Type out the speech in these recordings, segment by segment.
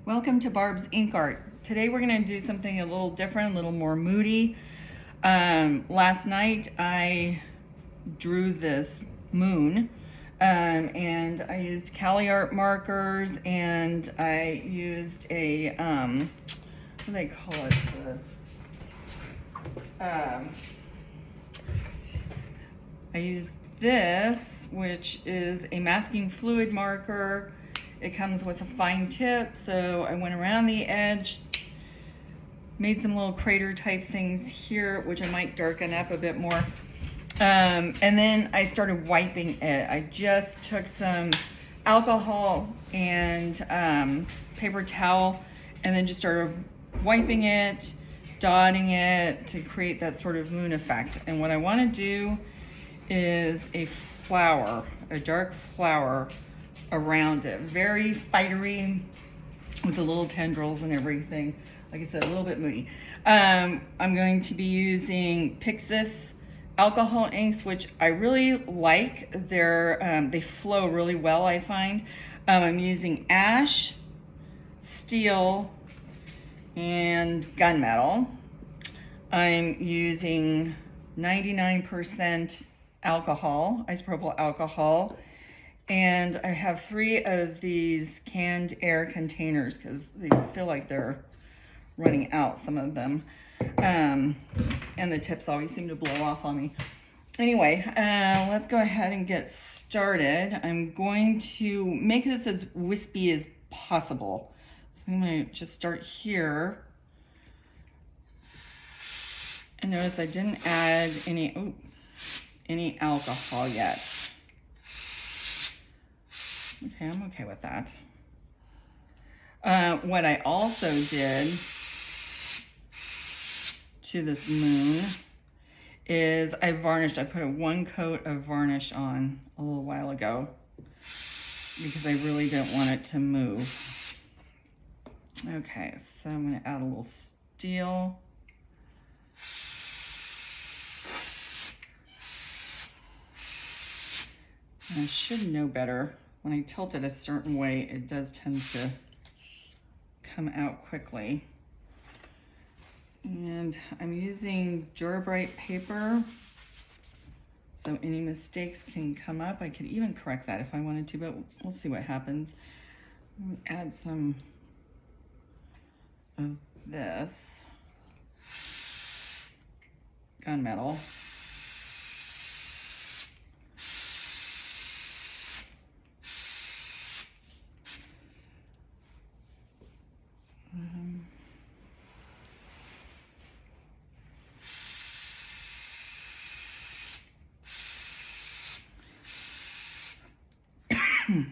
Welcome to Barb's Ink Art. Today we're going to do something a little different, a little more moody. Last night I drew this moon and I used CaliArt markers and I used a, what do they call it? I used this, which is a masking fluid marker. It comes with a fine tip, so I went around the edge, made some little crater type things here, which I might darken up a bit more. And then I started wiping it. I just took some alcohol and paper towel and then just started wiping it, dotting it to create that sort of moon effect. And what I want to do is a flower, a dark flower around it, very spidery with the little tendrils and everything. Like I said, a little bit moody. I'm going to be using Pixiss alcohol inks, which I really like. They flow really well, I find. I'm using ash, steel, and gunmetal. I'm using 99% alcohol, isopropyl alcohol. And I have 3 of these canned air containers because they feel like they're running out, some of them. And the tips always seem to blow off on me. Anyway, let's go ahead and get started. I'm going to make this as wispy as possible. So I'm going to just start here. And notice I didn't add any alcohol yet. Okay, I'm okay with that. What I also did to this moon is I varnished. I put a 1 coat of varnish on a little while ago because I really didn't want it to move. Okay, so I'm going to add a little steel. And I should know better. When I tilt it a certain way, it does tend to come out quickly. And I'm using Dura-Bright paper, so any mistakes can come up. I could even correct that if I wanted to, but we'll see what happens. Add some of this gunmetal.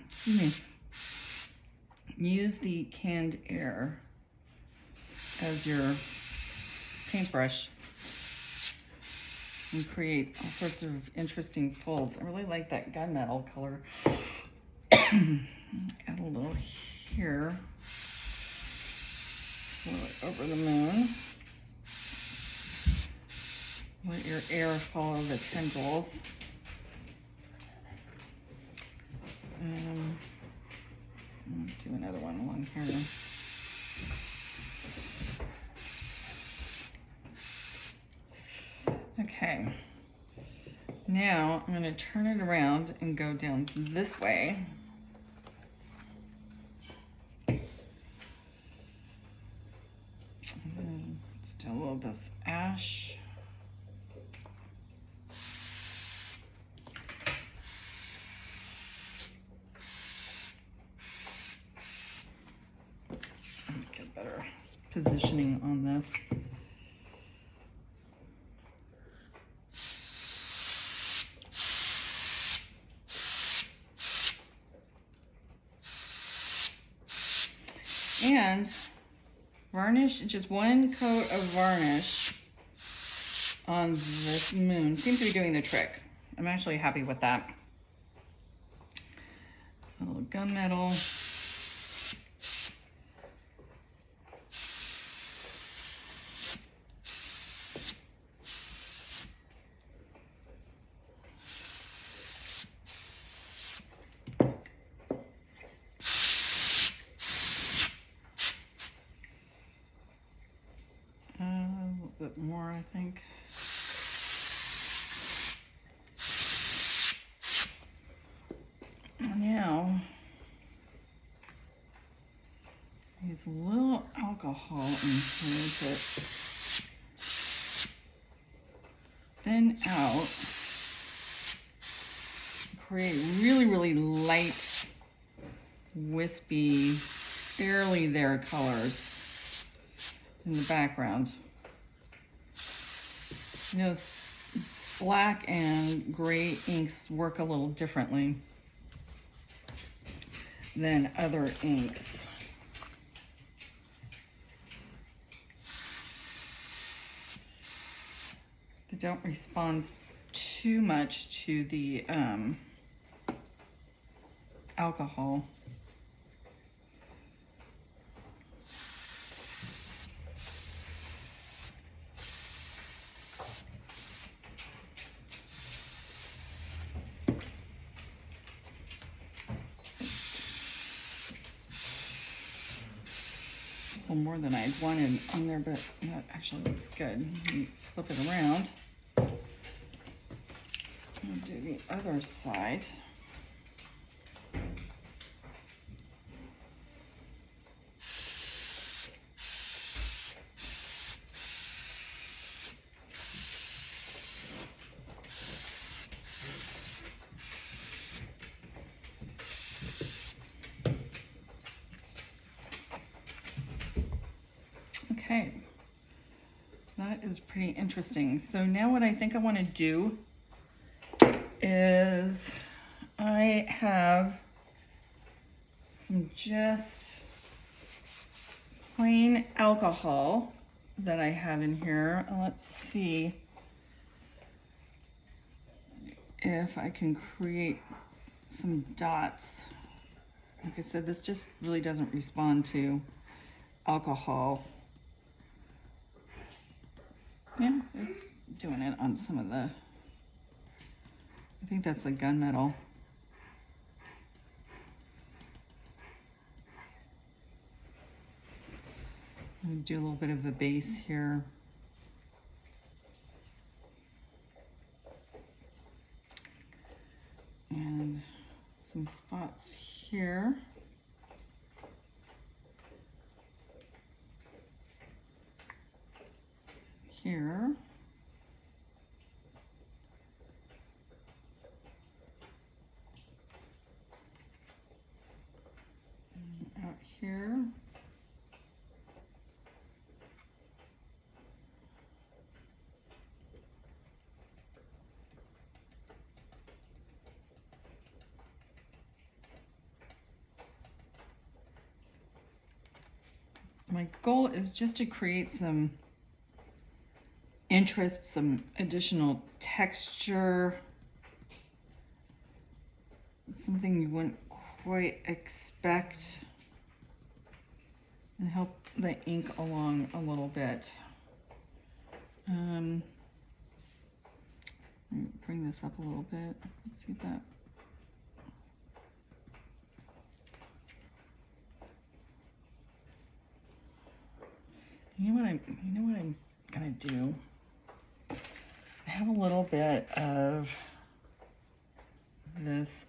Excuse me. Use the canned air as your paintbrush and create all sorts of interesting folds. I really like that gunmetal color. Add a little here. Over the moon. Let your air follow the tendrils. I'll do another one along here. Okay. Now I'm going to turn it around and go down this way. Let's do a little of this ash. Get better positioning on this. And varnish, just 1 coat of varnish on this moon. Seems to be doing the trick. I'm actually happy with that. A little gunmetal. bit more, I think. Now, use a little alcohol in here to thin out, create really, really light, wispy, barely there colors in the background. You know, black and gray inks work a little differently than other inks. They don't respond too much to the alcohol. A little more than I wanted on there, but that actually looks good. Let me flip it around. I'll do the other side. Okay, that is pretty interesting. So now what I think I want to do is I have some just plain alcohol that I have in here. Let's see if I can create some dots. Like I said, this just really doesn't respond to alcohol. Yeah, it's doing it on some of the, I think that's the gunmetal. I'm going to do a little bit of a base here. And some spots here. Here. And out here. My goal is just to create some interest, some additional texture, something you wouldn't quite expect, and help the ink along a little bit. Let me bring this up a little bit. Let's see if that. You know what I'm gonna do? I have a little bit of this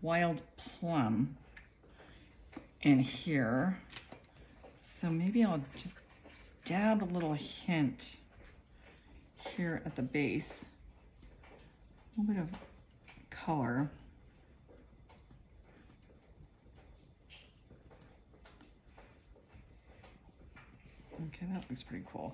wild plum in here. So maybe I'll just dab a little hint here at the base. A little bit of color. Okay, that looks pretty cool.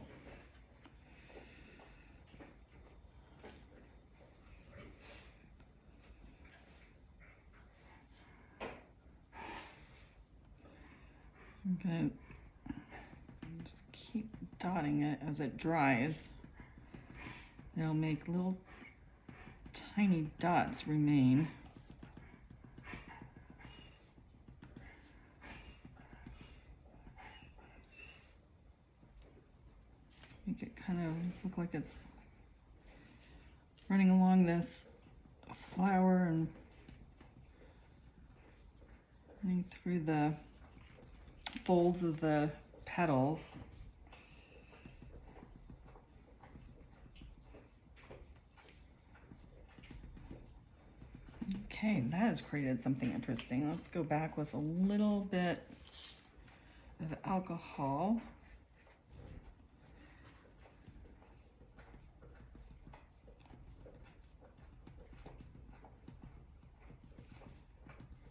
I'm gonna just keep dotting it as it dries. It'll make little tiny dots remain. Make it kind of look like it's running along this flower and running through the folds of the petals. Okay, that has created something interesting. Let's go back with a little bit of alcohol.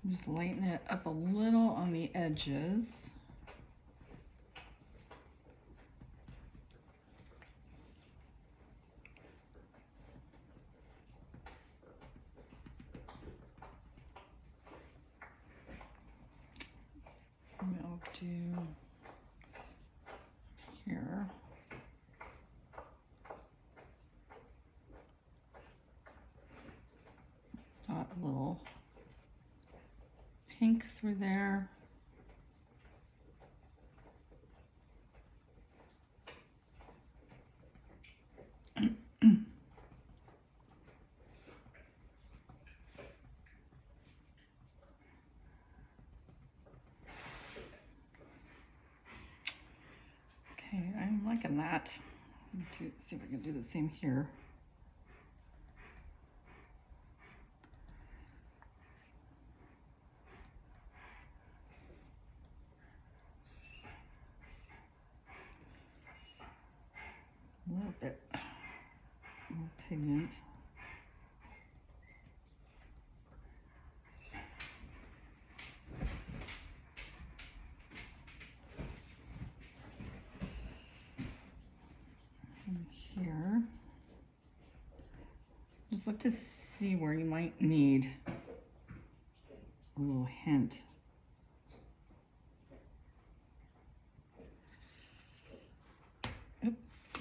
Just lighten it up a little on the edges. I'll do here. Dot a little pink through there. Okay, I'm liking that. Let's see if I can do the same here. A little bit more pigment. And here, just look to see where you might need a little hint. Oops.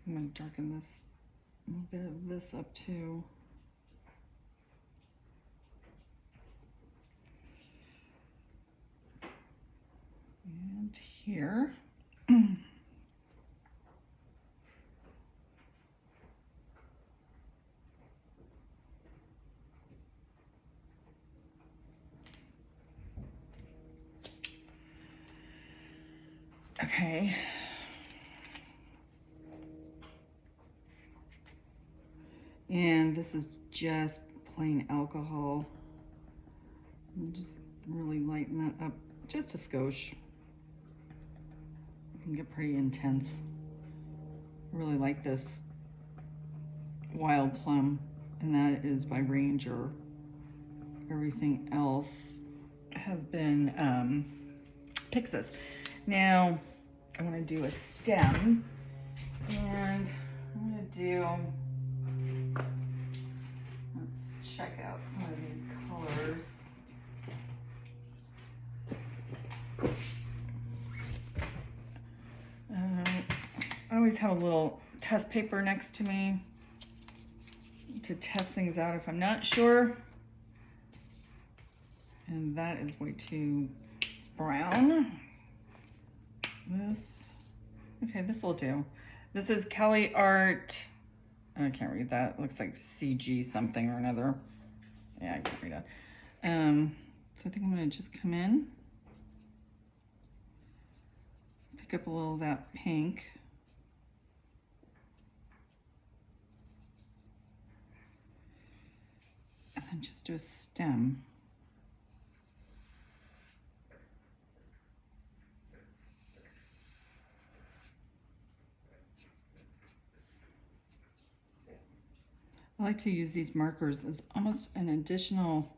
I'm going to darken this, a little bit of this up too. And here. Okay. And this is just plain alcohol. And just really lighten that up just a skosh. It can get pretty intense. I really like this Wild Plum, and that is by Ranger. Everything else has been Pixiss. Now, I want to do a stem, and I'm going to do, let's check out some of these colors. I always have a little test paper next to me to test things out if I'm not sure. And that is way too brown. This, okay, this will do. This is CaliArt. I can't read that. It looks like CG something or another. Yeah, I can't read it. So I think I'm gonna just come in, pick up a little of that pink. And then just do a stem. I like to use these markers as almost an additional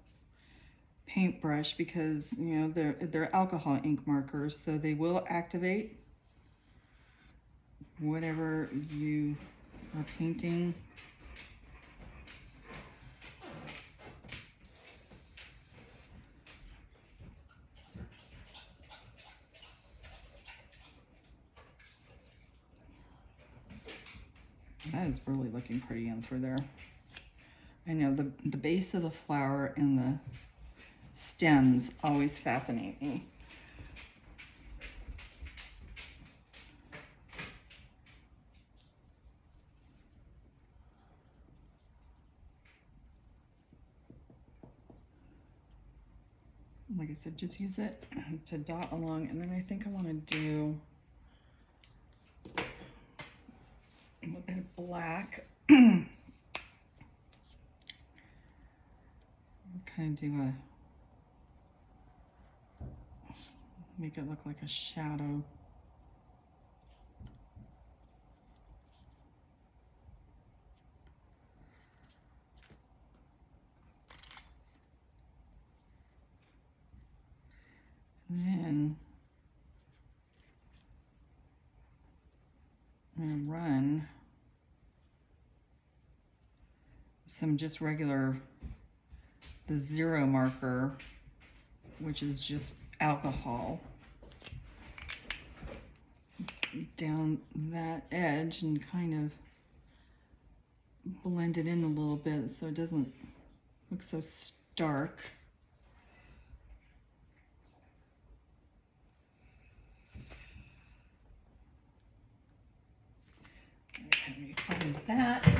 paintbrush because, you know, they're alcohol ink markers, so they will activate whatever you are painting. That is really looking pretty in through there. I know the base of the flower and the stems always fascinate me. Like I said, just use it to dot along, and then I think I want to do a bit of black. Kind of do a, make it look like a shadow. And then I'm going to run some just regular, the 0 marker, which is just alcohol, down that edge and kind of blend it in a little bit so it doesn't look so stark. Let me find that.